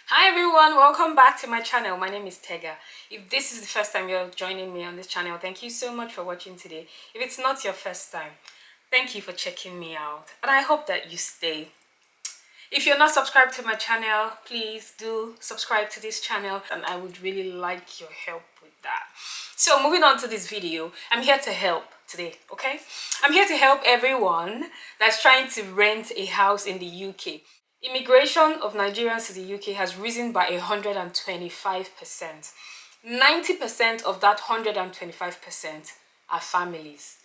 Hi everyone, welcome back to my channel. My name is Tega. If this is the first time you're joining me on this channel, thank you so much for watching today. If it's not your first time, thank you for checking me out and I hope that you stay. If you're not subscribed to my channel, please do subscribe to this channel and I would really like your help with that. So moving on to this video, I'm here to help today, okay? I'm here to help everyone that's trying to rent a house in the UK. Immigration of Nigerians to the UK has risen by 125%. 90% of that 125% are families.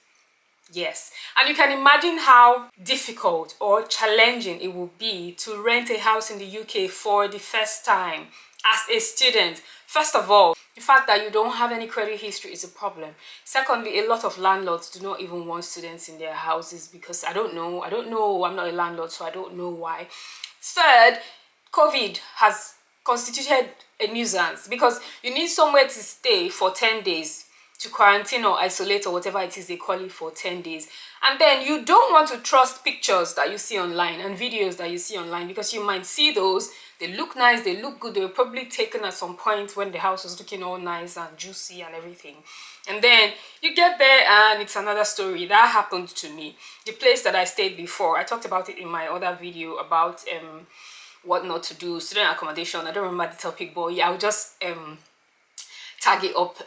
Yes, and you can imagine how difficult or challenging it will be to rent a house in the UK for the first time as a student. First of all, the fact that you don't have any credit history is a problem. Secondly, a lot of landlords do not even want students in their houses because I don't know, I'm not a landlord, so I don't know why. Third, COVID has constituted a nuisance because you need somewhere to stay for 10 days to quarantine or isolate or whatever it is they call it for 10 days. And then you don't want to trust pictures that you see online and videos that you see online because you might see those, they look nice, they look good, they were probably taken at some point when the house was looking all nice and juicy and everything. And then you get there and it's another story. That happened to me. The place that I stayed before, I talked about it in my other video about what not to do, student accommodation. I don't remember the topic, but yeah, I'll just tag it up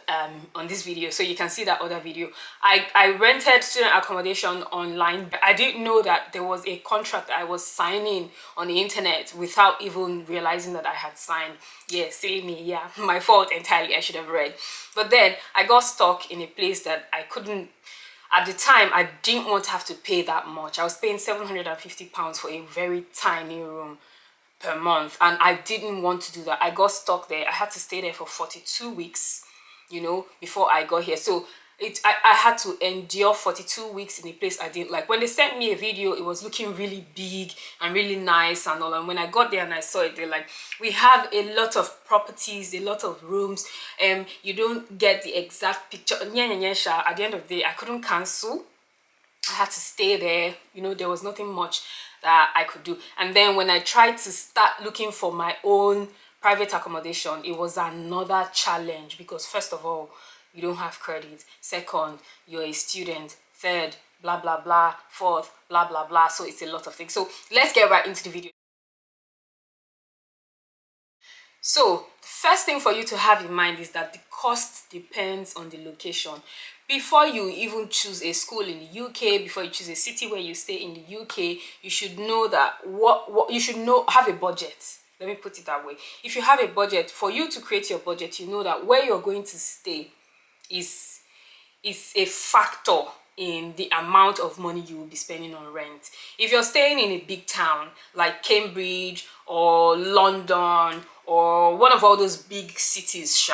on this video so you can see that other video. I rented student accommodation online. I didn't know that there was a contract I was signing on the internet without even realizing that I had signed. Yeah, silly me, yeah, my fault entirely. I should have read. But then I got stuck in a place that I couldn't. At the time, I didn't want to have to pay that much. I was paying £750 for a very tiny room per month and I didn't want to do that. I got stuck there. I had to stay there for 42 weeks, you know, before I got here. So I had to endure 42 weeks in a place I didn't like. When they sent me a video, it was looking really big and really nice and all. And when I got there and I saw it, they're like, we have a lot of properties, a lot of rooms, and you don't get the exact picture. At the end of the day, I couldn't cancel. I had to stay there. You know, there was nothing much that I could do. And then when I tried to start looking for my own private accommodation, it was another challenge because first of all, you don't have credit. Second, you're a student. Third, blah, blah, blah. Fourth, blah, blah, blah. So it's a lot of things. So let's get right into the video. So the first thing for you to have in mind is that the cost depends on the location. Before you even choose a school in the UK, before you choose a city where you stay in the UK, you should know that what you should know, have a budget. Let me put it that way. If you have a budget, for you to create your budget, you know that where you're going to stay is a factor in the amount of money you will be spending on rent. If you're staying in a big town like Cambridge or London or one of all those big cities,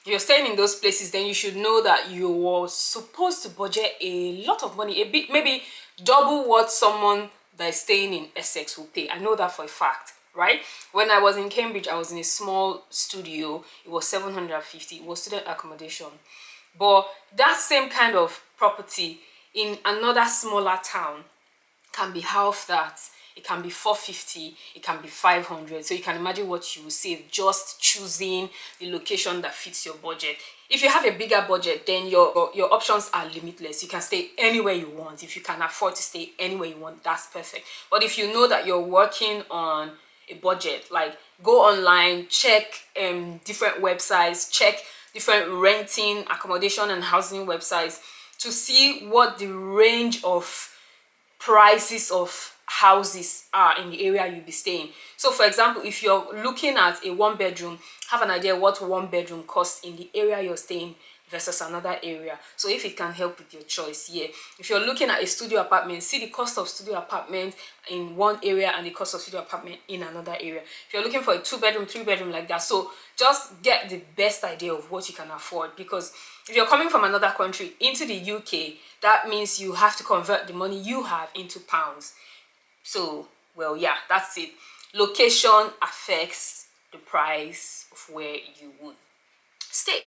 if you're staying in those places, then you should know that you were supposed to budget a lot of money, a bit, maybe double what someone that is staying in Essex will pay. I know that for a fact, right? When I was in Cambridge, I was in a small studio. It was 750. It was student accommodation. But that same kind of property in another smaller town can be half that. It can be 450, it can be 500. So you can imagine what you will save just choosing the location that fits your budget. If you have a bigger budget, then your options are limitless. You can stay anywhere you want. If you can afford to stay anywhere you want, that's perfect. But if you know that you're working on a budget, like go online, check different websites, check different renting, accommodation and housing websites to see what the range of prices of houses are in the area you'll be staying. So for example, if you're looking at a one bedroom, have an idea what one bedroom costs in the area you're staying versus another area. So if it can help with your choice, yeah. If you're looking at a studio apartment, see the cost of studio apartment in one area and the cost of studio apartment in another area. If you're looking for a 2-bedroom, 3-bedroom like that, so just get the best idea of what you can afford, because if you're coming from another country into the UK, that means you have to convert the money you have into pounds. So, well, yeah, that's it. Location affects the price of where you would stay.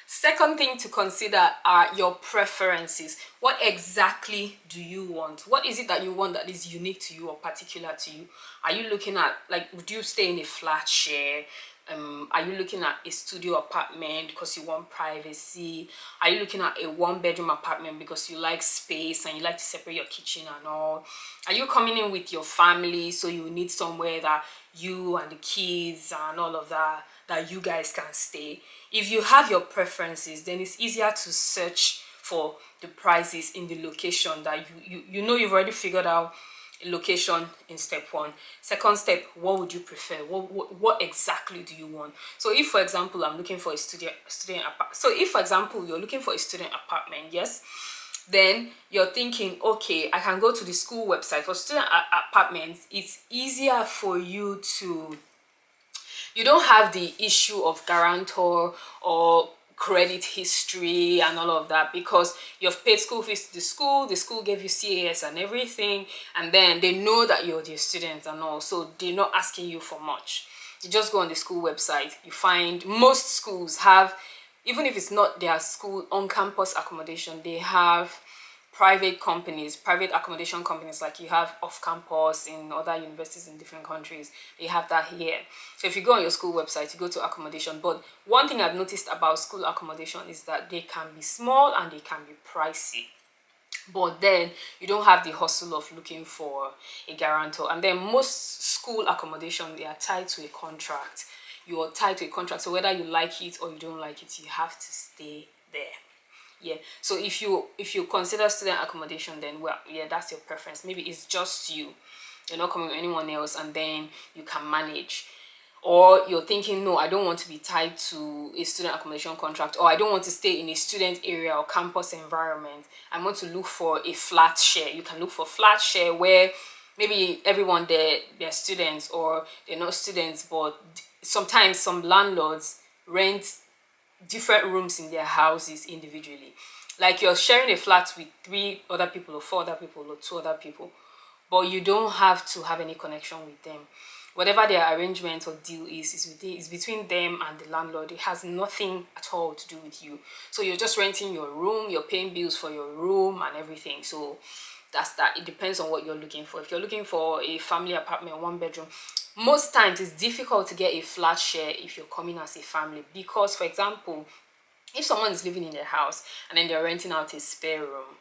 Second thing to consider are your preferences. What exactly do you want? What is it that you want that is unique to you or particular to you? Are you looking at, like, would you stay in a flat share? Are you looking at a studio apartment because you want privacy? Are you looking at a one-bedroom apartment because you like space and you like to separate your kitchen and all? Are you coming in with your family, so you need somewhere that you and the kids and all of that you guys can stay? If you have your preferences, then it's easier to search for the prices in the location that you know you've already figured out a location in step one. Second step, what would you prefer? What exactly do you want? So if, for example, I'm looking for a student apartment. So if, for example, you're looking for a student apartment, yes, then you're thinking, okay, I can go to the school website. For student apartments, it's easier for you to, you don't have the issue of guarantor or credit history and all of that, because you've paid school fees to the school gave you CAS and everything, and then they know that you're their student and all, so they're not asking you for much. You just go on the school website, you find most schools have, even if it's not their school on campus accommodation, they have private companies, private accommodation companies, like you have off campus in other universities in different countries. They have that here. So if you go on your school website, you go to accommodation. But one thing I've noticed about school accommodation is that they can be small and they can be pricey. But then you don't have the hustle of looking for a guarantor. And then most school accommodation, they are tied to a contract. You are tied to a contract. So whether you like it or you don't like it, you have to stay there. Yeah, so if you consider student accommodation, then, well, yeah, that's your preference. Maybe it's just you're not coming with anyone else, and then you can manage. Or you're thinking, no, I don't want to be tied to a student accommodation contract, or I don't want to stay in a student area or campus environment. I want to look for a flat share. You can look for flat share where maybe everyone there, they're students, or they're not students, but sometimes some landlords rent different rooms in their houses individually. Like you're sharing a flat with 3 other people or 4 other people or 2 other people, but you don't have to have any connection with them. Whatever their arrangement or deal is between them and the landlord. It has nothing at all to do with you. So you're just renting your room, you're paying bills for your room and everything. So that's that. It depends on what you're looking for. If you're looking for a family apartment, 1 bedroom, most times it's difficult to get a flat share if you're coming as a family, because, for example, if someone is living in their house and then they're renting out a spare room,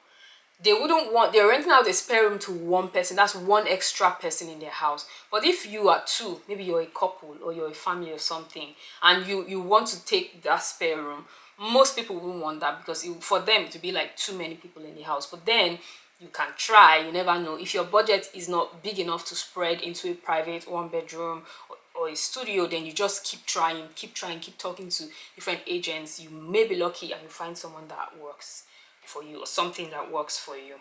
they're renting out a spare room to 1 person. That's 1 extra person in their house. But if you are 2, maybe you're a couple or you're a family or something, and you want to take that spare room, most people won't want that, because for them to be like too many people in the house. But then you can try, you never know. If your budget is not big enough to spread into a private 1 bedroom or a studio, then you just keep trying, keep talking to different agents. You may be lucky and you find someone that works for you, or something that works for you.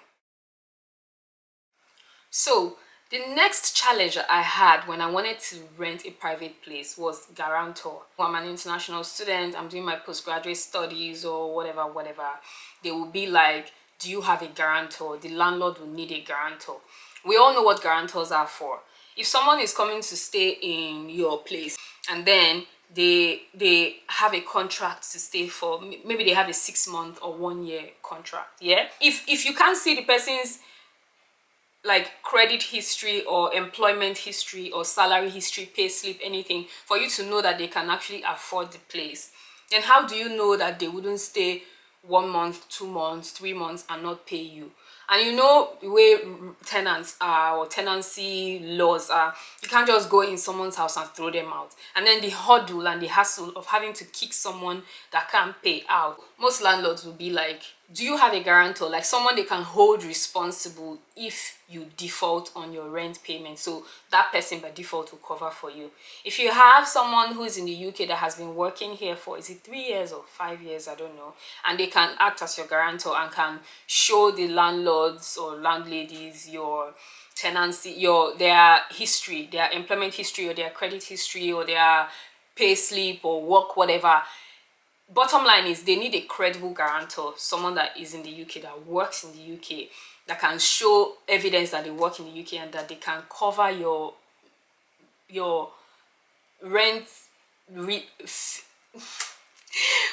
So the next challenge that I had when I wanted to rent a private place was guarantor. I'm an international student, I'm doing my postgraduate studies or whatever, they will be like, do you have a guarantor? The landlord will need a guarantor. We all know what guarantors are for. If someone is coming to stay in your place and then they have a contract to stay for, maybe they have a 6-month or 1-year contract, yeah, if you can't see the person's like credit history or employment history or salary history, pay slip, anything, for you to know that they can actually afford the place, then how do you know that they wouldn't stay 1 month, 2 months, 3 months and not pay you? And you know the way tenants are, or tenancy laws are, you can't just go in someone's house and throw them out. And then the hurdle and the hassle of having to kick someone that can't pay out. Most landlords will be like, do you have a guarantor? Like someone they can hold responsible if you default on your rent payment. So that person by default will cover for you. If you have someone who's in the UK that has been working here for, is it 3 years or 5 years, I don't know, and they can act as your guarantor and can show the landlords or landladies your tenancy, their history, their employment history or their credit history or their pay slip or work, whatever. Bottom line is they need a credible guarantor, someone that is in the UK, that works in the UK, that can show evidence that they work in the UK and that they can cover your rent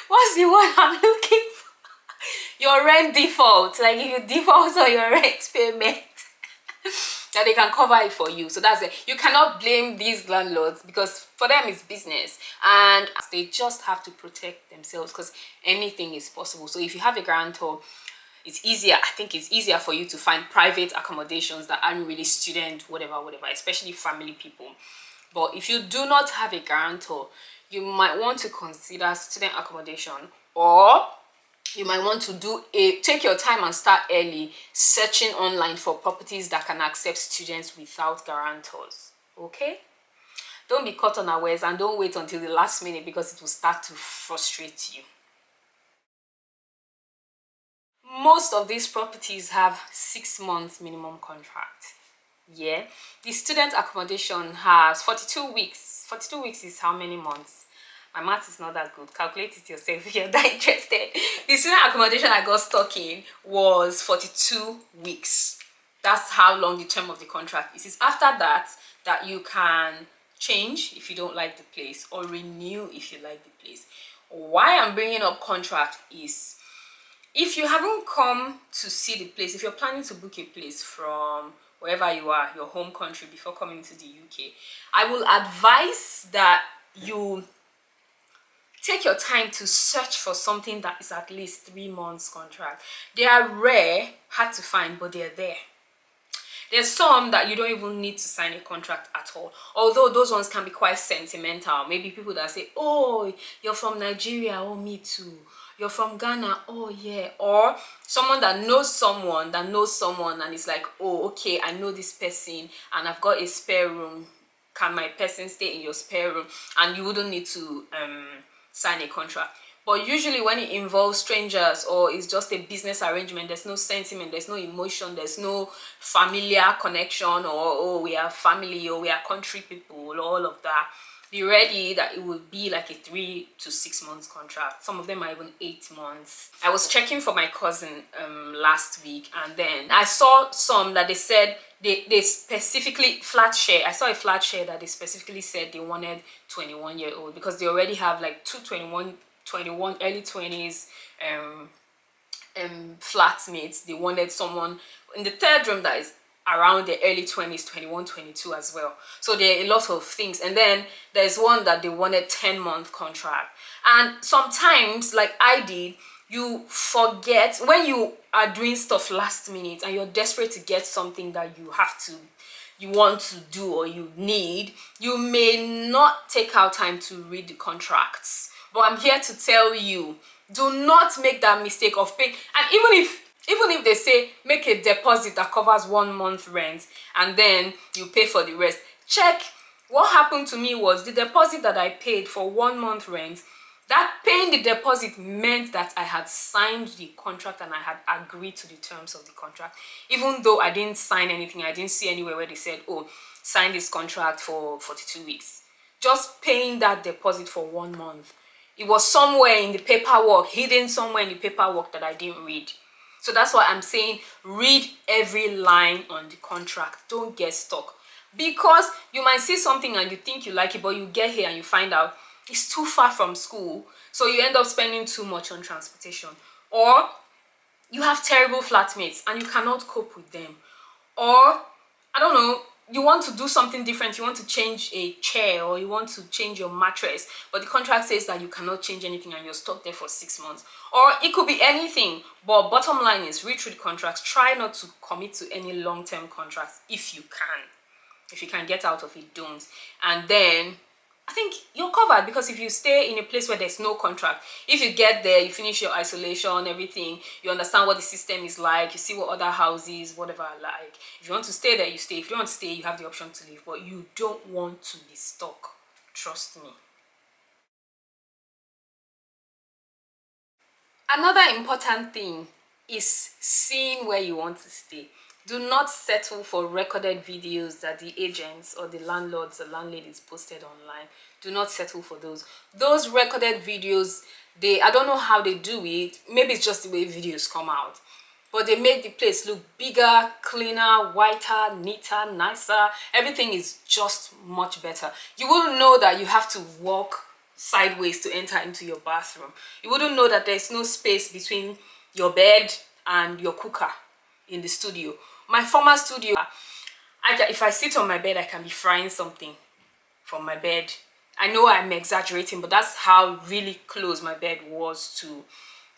What's the one I'm looking for? Your rent default. Like if you default on your rent payment, that they can cover it for you. So that's it. You cannot blame these landlords because for them it's business and they just have to protect themselves because anything is possible. So if you have a guarantor, it's easier. I think it's easier for you to find private accommodations that aren't really student whatever, especially family people. But if you do not have a guarantor, you might want to consider student accommodation, or you might want to take your time and start early searching online for properties that can accept students without guarantors. Okay, don't be caught unawares and don't wait until the last minute because it will start to frustrate you. Most of these properties have 6 months minimum contract. Yeah, the student accommodation has 42 weeks. 42 weeks is how many months? My math is not that good. Calculate it yourself if you're that interested. The student accommodation I got stuck in was 42 weeks. That's how long the term of the contract is. It's after that that you can change if you don't like the place or renew if you like the place. Why I'm bringing up contract is if you haven't come to see the place, if you're planning to book a place from wherever you are, your home country, before coming to the UK, I will advise that you take your time to search for something that is at least 3 months contract. They are rare, hard to find, but they're there. There's some that you don't even need to sign a contract at all, although those ones can be quite sentimental. Maybe people that say, oh, you're from Nigeria, oh, me too. You're from Ghana, oh yeah. Or someone that knows someone and it's like, oh, okay, I know this person and I've got a spare room. Can my person stay in your spare room? And you wouldn't need to sign a contract. But usually when it involves strangers or it's just a business arrangement, there's no sentiment, there's no emotion, there's no familiar connection, or oh, we are family or we are country people, all of that. Be ready that it will be like a 3 to 6 months contract. Some of them are even 8 months. I was checking for my cousin last week, and then I saw some that they said they specifically flat share. I saw a flat share that they specifically said they wanted 21-year-old because they already have like 21 early 20s flatmates. They wanted someone in the third room that is around the early 20s, 21, 22 as well. So there are a lot of things. And then there's one that they wanted 10-month contract. And sometimes, like I did, you forget when you are doing stuff last minute and you're desperate to get something that you want to do or you need, you may not take out time to read the contracts. But I'm here to tell you, do not make that mistake of paying. And even if they say make a deposit that covers 1 month rent and then you pay for the rest, check. What happened to me was the deposit that I paid for 1 month rent, that paying the deposit meant that I had signed the contract and I had agreed to the terms of the contract. Even though I didn't sign anything, I didn't see anywhere where they said, oh, sign this contract for 42 weeks. Just paying that deposit for 1 month. It was somewhere in the paperwork, hidden somewhere in the paperwork that I didn't read. So that's why I'm saying read every line on the contract. Don't get stuck. Because you might see something and you think you like it, but you get here and you find out it's too far from school. So you end up spending too much on transportation. Or you have terrible flatmates and you cannot cope with them. Or, I don't know, you want to do something different, you want to change a chair or you want to change your mattress, but the contract says that you cannot change anything and you're stuck there for 6 months. Or it could be anything, but bottom line is read through the contracts. Try not to commit to any long-term contracts if you can. If you can get out of it, don't. And then I think you're covered, because if you stay in a place where there's no contract, if you get there, you finish your isolation, everything, you understand what the system is like, you see what other houses, whatever are like. If you want to stay there, you stay. If you want to stay, you have the option to leave, but you don't want to be stuck. Trust me. Another important thing is seeing where you want to stay. Do not settle for recorded videos that the agents or the landlords or landladies posted online. Do not settle for those. Those recorded videos, I don't know how they do it. Maybe it's just the way videos come out. But they make the place look bigger, cleaner, whiter, neater, nicer. Everything is just much better. You will know that you have to walk sideways to enter into your bathroom. You wouldn't know that there's no space between your bed and your cooker in the studio. My former studio, if I sit on my bed, I can be frying something from my bed. I know I'm exaggerating, but that's how really close my bed was to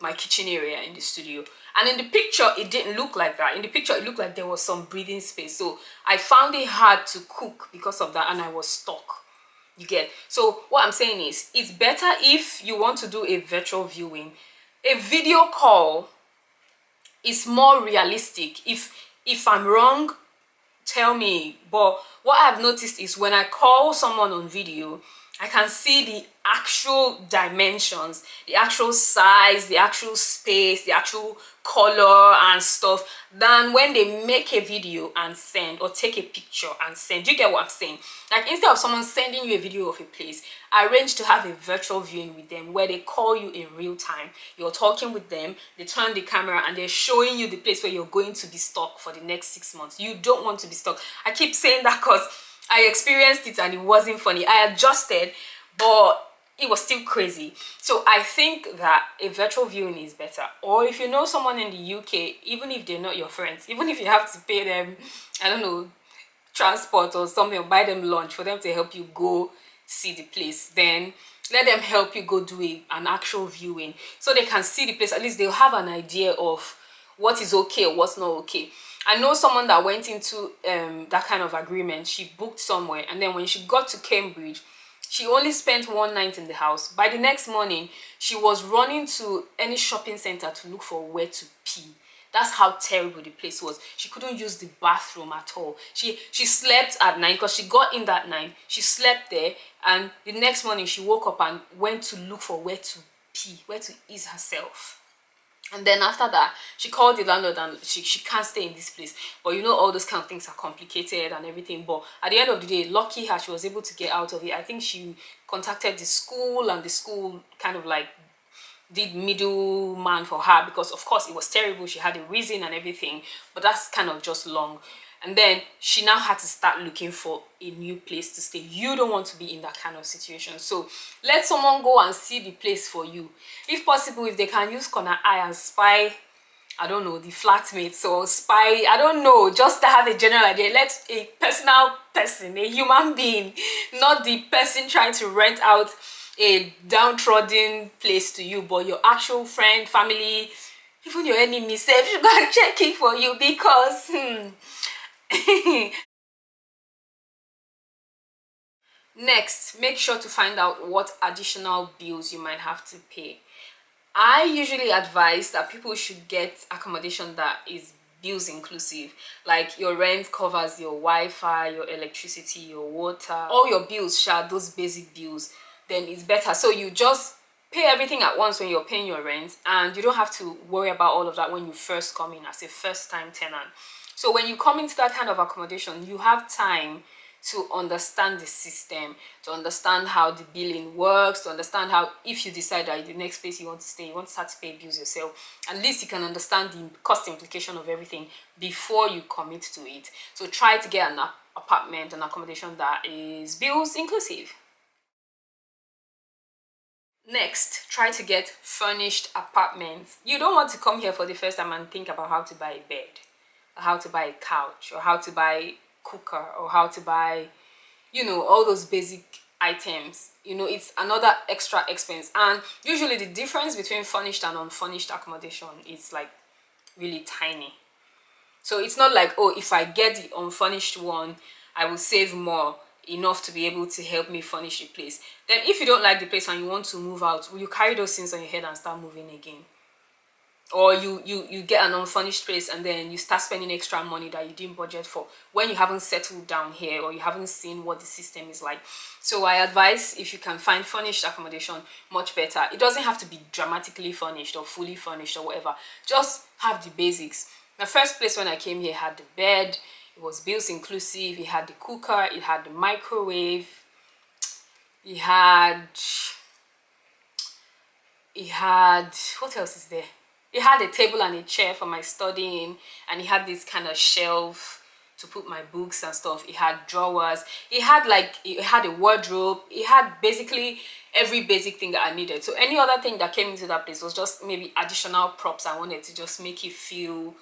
my kitchen area in the studio. And in the picture, it didn't look like that. In the picture, it looked like there was some breathing space. So I found it hard to cook because of that, and I was stuck. You get? So what I'm saying is, it's better if you want to do a virtual viewing. A video call is more realistic. If I'm wrong, tell me. But what I've noticed is when I call someone on video, I can see the actual dimensions, the actual size, the actual space, the actual color and stuff, than when they make a video and send, or take a picture and send. You get what I'm saying? Like, instead of someone sending you a video of a place, I arrange to have a virtual viewing with them where they call you in real time. You're talking with them, they turn the camera, and they're showing you the place where you're going to be stuck for the next 6 months. You don't want to be stuck. I keep saying that because I experienced it and it wasn't funny. I adjusted, but it was still crazy. So I think that a virtual viewing is better. Or if you know someone in the UK, even if they're not your friends, even if you have to pay them, I don't know, transport or something, or buy them lunch for them to help you go see the place, then let them help you go do an actual viewing so they can see the place. At least they'll have an idea of what is okay or what's not okay. I know someone that went into that kind of agreement. She booked somewhere, and then when she got to Cambridge, she only spent one night in the house. By the next morning, she was running to any shopping center to look for where to pee. That's how terrible the place was. She couldn't use the bathroom at all. She slept at night because she got in that night. She slept there, and the next morning she woke up and went to look for where to pee, where to ease herself. And then after that, she called the landlord, and she can't stay in this place. But you know, all those kind of things are complicated and everything. But at the end of the day, lucky her, she was able to get out of it. I think she contacted the school, and the school kind of like did middleman for her, because of course it was terrible. She had a reason and everything, but that's kind of just long. And then she now had to start looking for a new place to stay. You don't want to be in that kind of situation. So let someone go and see the place for you. If possible, if they can use corner eye and spy, I don't know, the flatmates, or spy, I don't know, just to have a general idea. Let a personal person, a human being, not the person trying to rent out a downtrodden place to you, but your actual friend, family, even your enemy self should go and check it for you, because Next, make sure to find out what additional bills you might have to pay. I usually advise that people should get accommodation that is bills inclusive, like your rent covers your Wi-Fi, your electricity, your water, all your bills, share those basic bills. Then it's better. So you just pay everything at once when you're paying your rent, and you don't have to worry about all of that when you first come in as a first-time tenant. So when you come into that kind of accommodation, you have time to understand the system, to understand how the billing works, to understand how, if you decide that the next place you want to stay, you want to start to pay bills yourself, at least you can understand the cost implication of everything before you commit to it. So try to get an apartment, an accommodation that is bills inclusive. Next, try to get furnished apartments. You don't want to come here for the first time and think about how to buy a bed, or how to buy a couch, or how to buy cooker, or how to buy, you know, all those basic items. You know, it's another extra expense. And usually the difference between furnished and unfurnished accommodation is like really tiny. So it's not like, oh, if I get the unfurnished one, I will save more, enough to be able to help me furnish the place. Then if you don't like the place and you want to move out, will you carry those things on your head and start moving again? Or you get an unfurnished place and then you start spending extra money that you didn't budget for when you haven't settled down here, or you haven't seen what the system is like. So I advise, if you can find furnished accommodation, much better. It doesn't have to be dramatically furnished or fully furnished or whatever. Just have the basics. The first place when I came here had the bed, it was bills inclusive, it had the cooker, it had the microwave, it had, what else is there? It had a table and a chair for my studying, and it had this kind of shelf to put my books and stuff. It had drawers, it had a wardrobe, it had basically every basic thing that I needed. So any other thing that came into that place was just maybe additional props I wanted to just make it feel,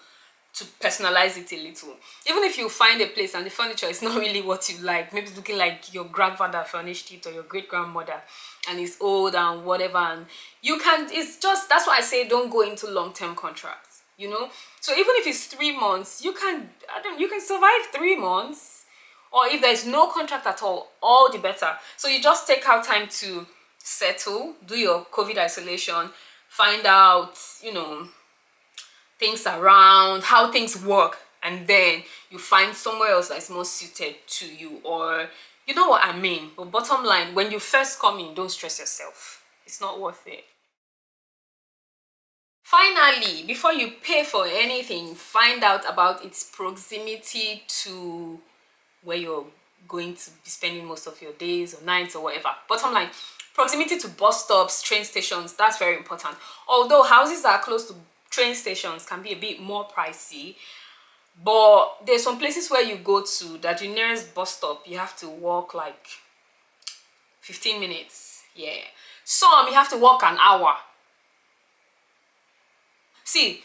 to personalize it a little. Even if you find a place and the furniture is not really what you like, maybe it's looking like your grandfather furnished it or your great grandmother, and it's old and whatever, and you can, it's just, that's why I say don't go into long-term contracts, you know. So even if it's 3 months, you can, you can survive 3 months. Or if there's no contract at all the better. So you just take out time to settle, do your COVID isolation, find out, you know, things around, how things work, and then you find somewhere else that's more suited to you, or you know what I mean. But bottom line, when you first come in, don't stress yourself. It's not worth it. Finally, before you pay for anything, find out about its proximity to where you're going to be spending most of your days or nights or whatever. Bottom line, proximity to bus stops, train stations, that's very important. Although houses that are close to train stations can be a bit more pricey, but there's some places where you go to that the nearest bus stop you have to walk like 15 minutes. Yeah, some you have to walk an hour. See,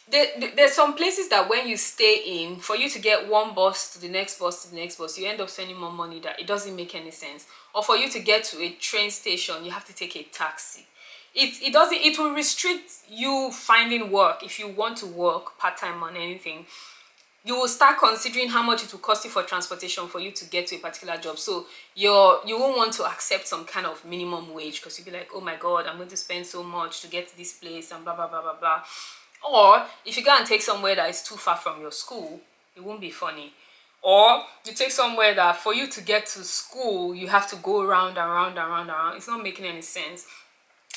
there's some places that when you stay in, for you to get one bus to the next bus to the next bus, you end up spending more money that it doesn't make any sense. Or for you to get to a train station, you have to take a taxi. It will restrict you finding work. If you want to work part-time on anything, you will start considering how much it will cost you for transportation for you to get to a particular job. So you won't want to accept some kind of minimum wage, because you'll be like, oh my god, I'm going to spend so much to get to this place and blah blah blah blah blah. Or if you go and take somewhere that is too far from your school, it won't be funny. Or you take somewhere that for you to get to school you have to go around and round and round and round. It's not making any sense.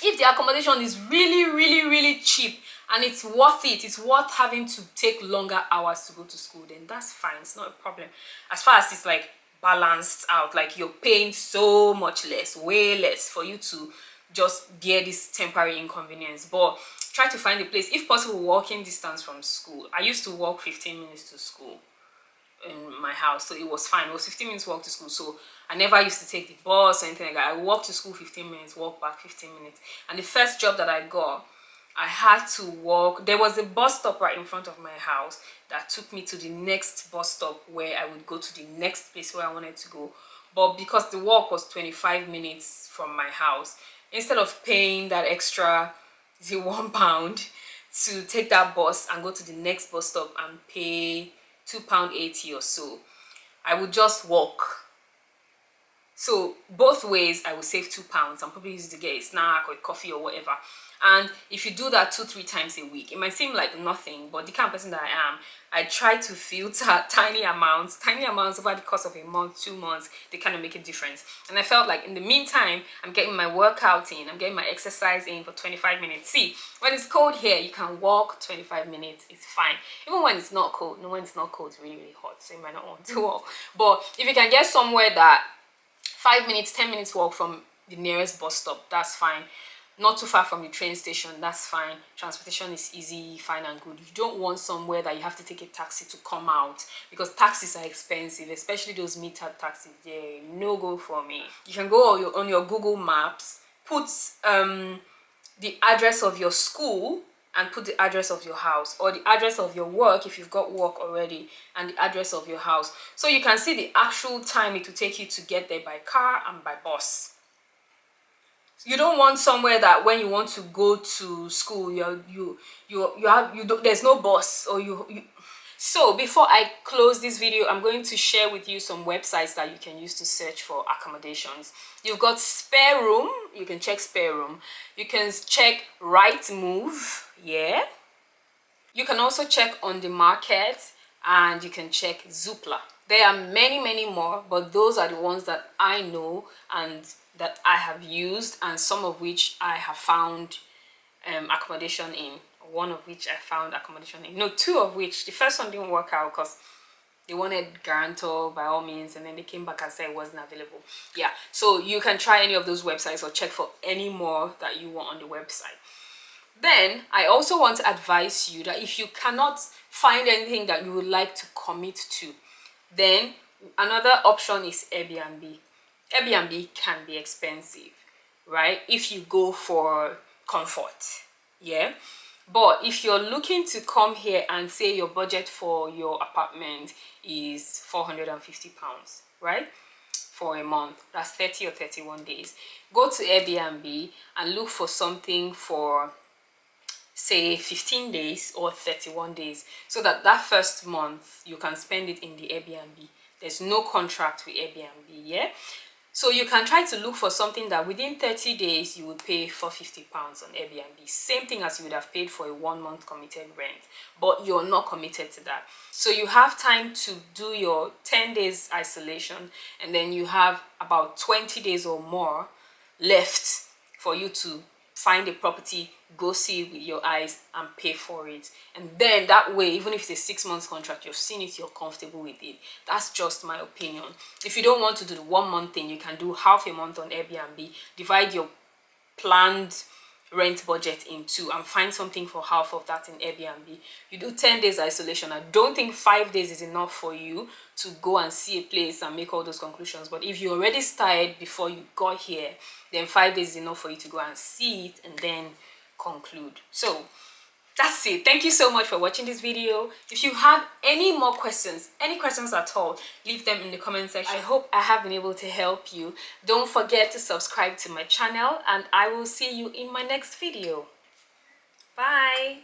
If the accommodation is really cheap and it's worth it, it's worth having to take longer hours to go to school, then that's fine. It's not a problem. As far as it's like balanced out, like you're paying so much less, way less, for you to just bear this temporary inconvenience. But try to find a place, if possible, walking distance from school. I used to walk 15 minutes to school in my house, so it was fine. It was 15 minutes walk to school, so I never used to take the bus or anything like that. I walked to school 15 minutes, walk back 15 minutes. And the first job that I got, I had to walk. There was a bus stop right in front of my house that took me to the next bus stop where I would go to the next place where I wanted to go. But because the walk was 25 minutes from my house, instead of paying that extra £1 to take that bus and go to the next bus stop and pay £2.80 or so, I would just walk. So both ways I would save £2 and probably use it to get a snack or a coffee or whatever. And if you do that 2-3 times a week, it might seem like nothing, but the kind of person that I am, I try to filter tiny amounts over the course of a month, 2 months. They kind of make a difference. And I felt like in the meantime, I'm getting my workout in, I'm getting my exercise in for 25 minutes. See, when it's cold here, you can walk 25 minutes, it's fine. Even when it's not cold. No, when it's not cold, it's really hot, so you might not want to walk. But if you can get somewhere that 5 minutes, 10 minutes walk from the nearest bus stop, that's fine. Not too far from the train station, that's fine. Transportation is easy, fine and good. You don't want somewhere that you have to take a taxi to come out, because taxis are expensive, especially those metered taxis. They're no go for me. You can go on your Google Maps, put the address of your school and put the address of your house, or the address of your work if you've got work already, and the address of your house, so you can see the actual time it will take you to get there by car and by bus. You don't want somewhere that when you want to go to school, there's no bus, or you. So before I close this video, I'm going to share with you some websites that you can use to search for accommodations. You've got Spare Room. You can check Spare Room. You can check Right Move. Yeah. You can also check On the Market, and you can check Zoopla. There are many more, but those are the ones that I know and that I have used, and some of which I have found accommodation in. One of which I found accommodation in. No, 2 of which. The first one didn't work out because they wanted guarantor by all means, and then they came back and said it wasn't available. Yeah, so you can try any of those websites or check for any more that you want on the website. Then I also want to advise you that if you cannot find anything that you would like to commit to, Then another option is Airbnb. Airbnb can be expensive, right, if you go for comfort, yeah. But if you're looking to come here and say your budget for your apartment is £450, right, for a month, that's 30 or 31 days, go to Airbnb and look for something for say 15 days or 31 days, so that that first month you can spend it in the Airbnb. There's no contract with Airbnb, yeah. So you can try to look for something that within 30 days you would pay £450 on Airbnb. Same thing as you would have paid for a 1 month committed rent, but you're not committed to that. So you have time to do your 10 days isolation, and then you have about 20 days or more left for you to find a property, go see it with your eyes and pay for it. And then that way, even if it's a 6 month contract, you've seen it, you're comfortable with it. That's just my opinion. If you don't want to do the 1 month thing, you can do half a month on Airbnb, divide your planned rent budget in two and find something for half of that in Airbnb. You do 10 days isolation. I don't think 5 days is enough for you to go and see a place and make all those conclusions. But if you already started before you got here, then 5 days is enough for you to go and see it and then conclude. So that's it. Thank you so much for watching this video. If you have any more questions, any questions at all, leave them in the comment section. I hope I have been able to help you. Don't forget to subscribe to my channel, and I will see you in my next video. Bye.